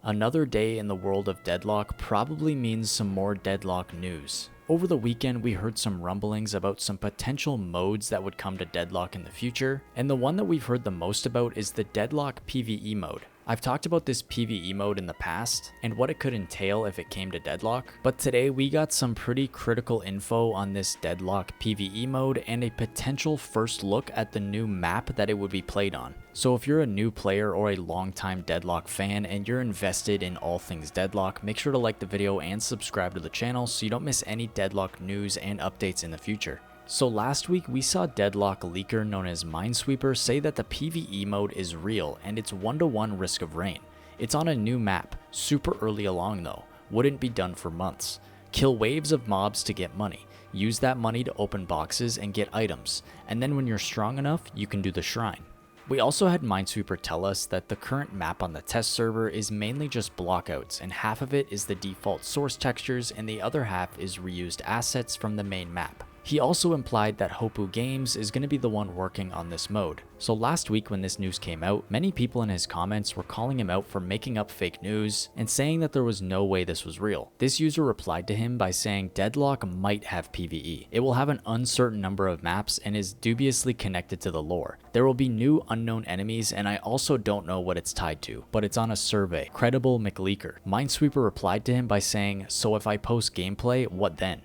Another day in the world of Deadlock probably means some more Deadlock news. Over the weekend, we heard some rumblings about some potential modes that would come to Deadlock in the future, and the one that we've heard the most about is the Deadlock PvE mode. I've talked about this PvE mode in the past and what it could entail if it came to Deadlock, but today we got some pretty critical info on this Deadlock PvE mode and a potential first look at the new map that it would be played on. So if you're a new player or a longtime Deadlock fan and you're invested in all things Deadlock, make sure to like the video and subscribe to the channel so you don't miss any Deadlock news and updates in the future. So last week we saw Deadlock leaker known as Minesweeper say that the PvE mode is real and it's 1-to-1 risk of rain. It's on a new map, super early along though, wouldn't be done for months. Kill waves of mobs to get money, use that money to open boxes and get items, and then when you're strong enough you can do the shrine. We also had Minesweeper tell us that the current map on the test server is mainly just blockouts and half of it is the default source textures and the other half is reused assets from the main map. He also implied that Hopoo Games is going to be the one working on this mode. So last week when this news came out, many people in his comments were calling him out for making up fake news and saying that there was no way this was real. This user replied to him by saying Deadlock might have PvE. It will have an uncertain number of maps and is dubiously connected to the lore. There will be new unknown enemies and I also don't know what it's tied to, but it's on a survey. Credible McLeaker. Minesweeper replied to him by saying, so if I post gameplay, what then?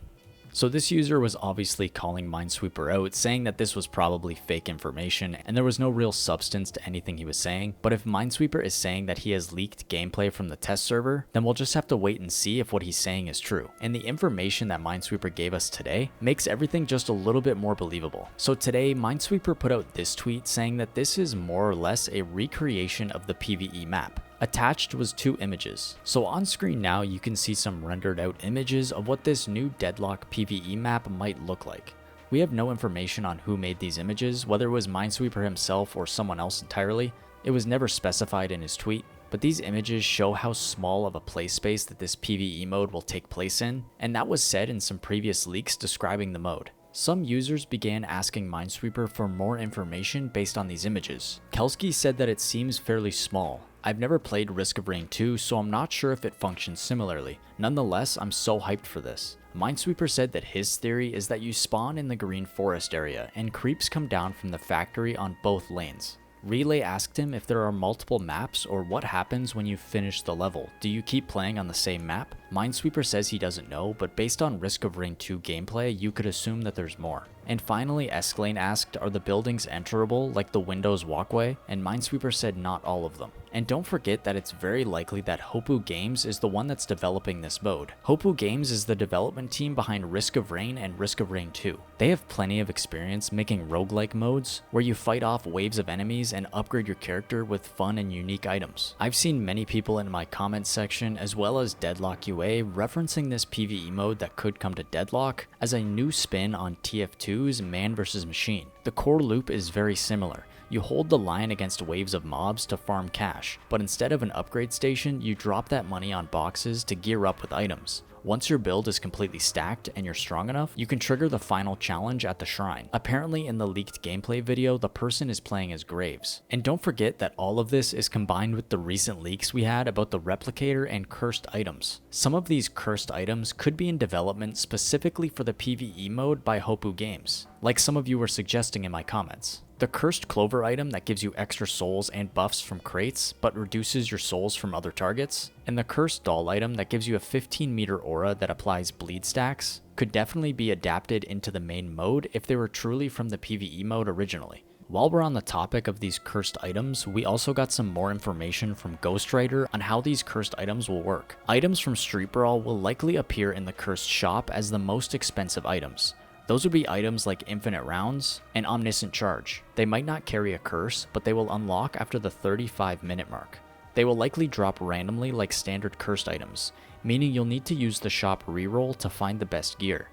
So this user was obviously calling Minesweeper out, saying that this was probably fake information and there was no real substance to anything he was saying. But if Minesweeper is saying that he has leaked gameplay from the test server, then we'll just have to wait and see if what he's saying is true. And the information that Minesweeper gave us today makes everything just a little bit more believable. So today, Minesweeper put out this tweet saying that this is more or less a recreation of the PvE map. Attached was 2 images. So on screen now you can see some rendered out images of what this new Deadlock PvE map might look like. We have no information on who made these images, whether it was Minesweeper himself or someone else entirely. It was never specified in his tweet, but these images show how small of a play space that this PvE mode will take place in, and that was said in some previous leaks describing the mode. Some users began asking Minesweeper for more information based on these images. Kelsky said that it seems fairly small. I've never played Risk of Rain 2, so I'm not sure if it functions similarly. Nonetheless, I'm so hyped for this. Minesweeper said that his theory is that you spawn in the green forest area and creeps come down from the factory on both lanes. Relay asked him if there are multiple maps or what happens when you finish the level. Do you keep playing on the same map? Minesweeper says he doesn't know, but based on Risk of Rain 2 gameplay, you could assume that there's more. And finally, Escalane asked, are the buildings enterable like the Windows walkway? And Minesweeper said not all of them. And don't forget that it's very likely that Hopoo Games is the one that's developing this mode. Hopoo Games is the development team behind Risk of Rain and Risk of Rain 2. They have plenty of experience making roguelike modes where you fight off waves of enemies and upgrade your character with fun and unique items. I've seen many people in my comments section as well as Deadlock UA referencing this PvE mode that could come to Deadlock as a new spin on TF2's man vs machine. The core loop is very similar. You hold the line against waves of mobs to farm cash, but instead of an upgrade station, you drop that money on boxes to gear up with items. Once your build is completely stacked and you're strong enough, you can trigger the final challenge at the shrine. Apparently in the leaked gameplay video, the person is playing as Graves. And don't forget that all of this is combined with the recent leaks we had about the replicator and cursed items. Some of these cursed items could be in development specifically for the PvE mode by Hopoo Games, like some of you were suggesting in my comments. The cursed clover item that gives you extra souls and buffs from crates, but reduces your souls from other targets, and the cursed doll item that gives you a 15-meter aura that applies bleed stacks, could definitely be adapted into the main mode if they were truly from the PvE mode originally. While we're on the topic of these cursed items, we also got some more information from Ghostwriter on how these cursed items will work. Items from Street Brawl will likely appear in the cursed shop as the most expensive items. Those would be items like Infinite Rounds and Omniscient Charge. They might not carry a curse, but they will unlock after the 35-minute mark. They will likely drop randomly like standard cursed items, meaning you'll need to use the shop reroll to find the best gear.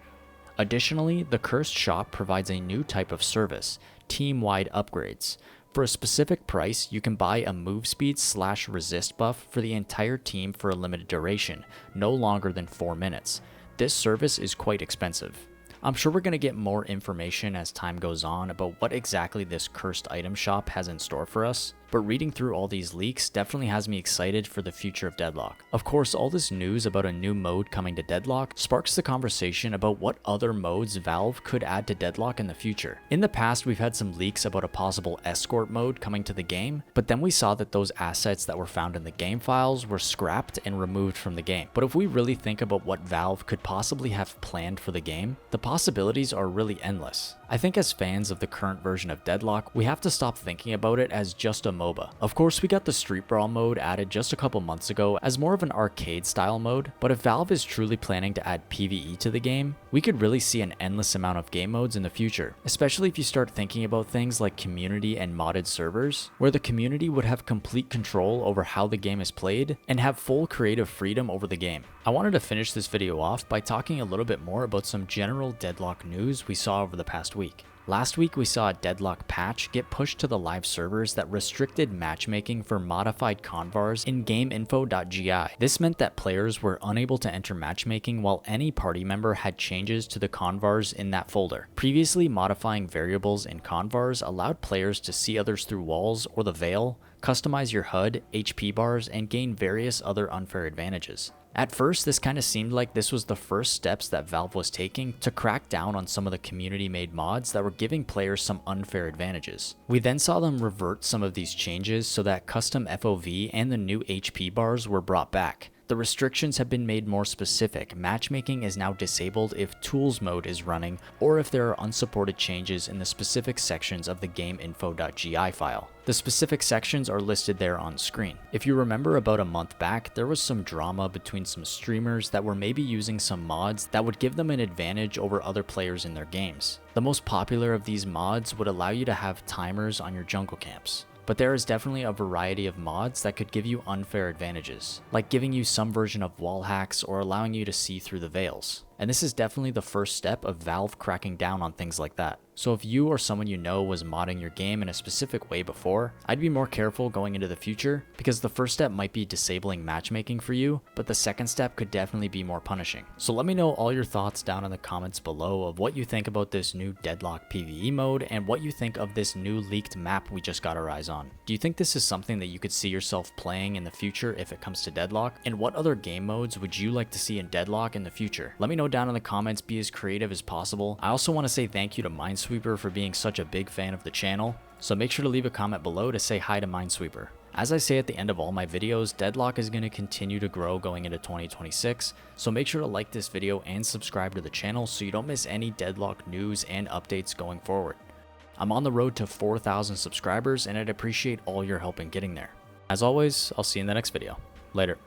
Additionally, the cursed shop provides a new type of service, team-wide upgrades. For a specific price, you can buy a move speed / resist buff for the entire team for a limited duration, no longer than 4 minutes. This service is quite expensive. I'm sure we're going to get more information as time goes on about what exactly this cursed item shop has in store for us. But reading through all these leaks definitely has me excited for the future of Deadlock. Of course, all this news about a new mode coming to Deadlock sparks the conversation about what other modes Valve could add to Deadlock in the future. In the past, we've had some leaks about a possible escort mode coming to the game, but then we saw that those assets that were found in the game files were scrapped and removed from the game. But if we really think about what Valve could possibly have planned for the game, the possibilities are really endless. I think as fans of the current version of Deadlock, we have to stop thinking about it as just a MOBA. Of course, we got the Street Brawl mode added just a couple months ago as more of an arcade style mode, but if Valve is truly planning to add PvE to the game, we could really see an endless amount of game modes in the future, especially if you start thinking about things like community and modded servers, where the community would have complete control over how the game is played and have full creative freedom over the game. I wanted to finish this video off by talking a little bit more about some general Deadlock news we saw over the past week. Last week, we saw a Deadlock patch get pushed to the live servers that restricted matchmaking for modified convars in gameinfo.gi. This meant that players were unable to enter matchmaking while any party member had changes to the convars in that folder. Previously, modifying variables in convars allowed players to see others through walls or the veil, customize your HUD, HP bars, and gain various other unfair advantages. At first, this kind of seemed like this was the first steps that Valve was taking to crack down on some of the community-made mods that were giving players some unfair advantages. We then saw them revert some of these changes so that custom FOV and the new HP bars were brought back. The restrictions have been made more specific. Matchmaking is now disabled if tools mode is running or if there are unsupported changes in the specific sections of the gameinfo.gi file. The specific sections are listed there on screen. If you remember, about a month back, there was some drama between some streamers that were maybe using some mods that would give them an advantage over other players in their games. The most popular of these mods would allow you to have timers on your jungle camps. But there is definitely a variety of mods that could give you unfair advantages, like giving you some version of wall hacks or allowing you to see through the veils. And this is definitely the first step of Valve cracking down on things like that. So if you or someone you know was modding your game in a specific way before, I'd be more careful going into the future, because the first step might be disabling matchmaking for you, but the second step could definitely be more punishing. So let me know all your thoughts down in the comments below of what you think about this new Deadlock PvE mode and what you think of this new leaked map we just got our eyes on. Do you think this is something that you could see yourself playing in the future if it comes to Deadlock? And what other game modes would you like to see in Deadlock in the future? Let me know down in the comments, be as creative as possible. I also want to say thank you to Minesweeper for being such a big fan of the channel, so make sure to leave a comment below to say hi to Minesweeper. As I say at the end of all my videos, Deadlock is going to continue to grow going into 2026, so make sure to like this video and subscribe to the channel so you don't miss any Deadlock news and updates going forward. I'm on the road to 4,000 subscribers and I'd appreciate all your help in getting there. As always, I'll see you in the next video. Later.